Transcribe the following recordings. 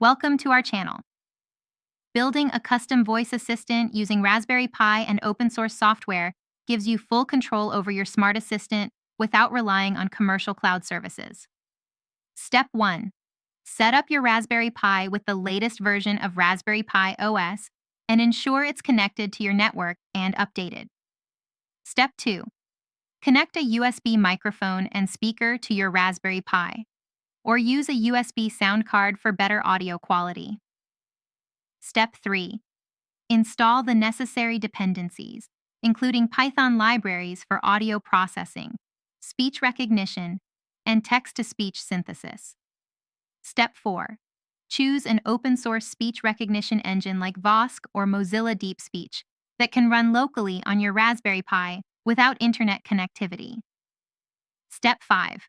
Welcome to our channel. Building a custom voice assistant using Raspberry Pi and open source software gives you full control over your smart assistant without relying on commercial cloud services. Step 1. Set up your Raspberry Pi with the latest version of Raspberry Pi OS and ensure it's connected to your network and updated. Step 2. Connect a USB microphone and speaker to your Raspberry Pi, or use a USB sound card for better audio quality. Step 3. Install the necessary dependencies, including Python libraries for audio processing, speech recognition, and text-to-speech synthesis. Step 4. Choose an open-source speech recognition engine like Vosk or Mozilla Deep Speech that can run locally on your Raspberry Pi without internet connectivity. Step 5.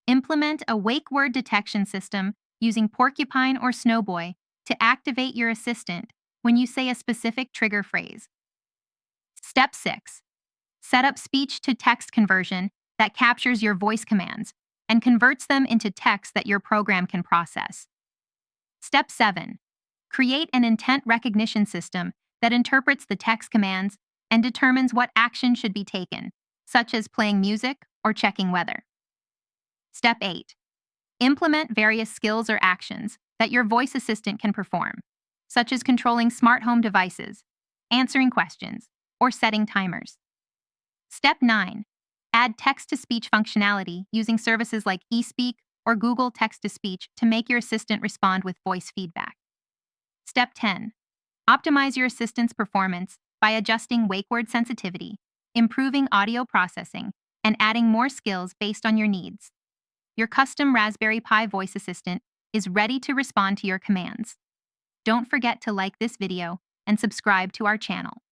Implement a wake word detection system using Porcupine or Snowboy to activate your assistant when you say a specific trigger phrase. Step 6. Set up speech-to-text conversion that captures your voice commands and converts them into text that your program can process. Step 7. Create an intent recognition system that interprets the text commands and determines what action should be taken, such as playing music or checking weather. Step 8. Implement various skills or actions that your voice assistant can perform, such as controlling smart home devices, answering questions, or setting timers. Step 9. Add text-to-speech functionality using services like eSpeak or Google Text-to-Speech to make your assistant respond with voice feedback. Step 10. Optimize your assistant's performance by adjusting wake word sensitivity, improving audio processing, and adding more skills based on your needs. Your custom Raspberry Pi voice assistant is ready to respond to your commands. Don't forget to like this video and subscribe to our channel.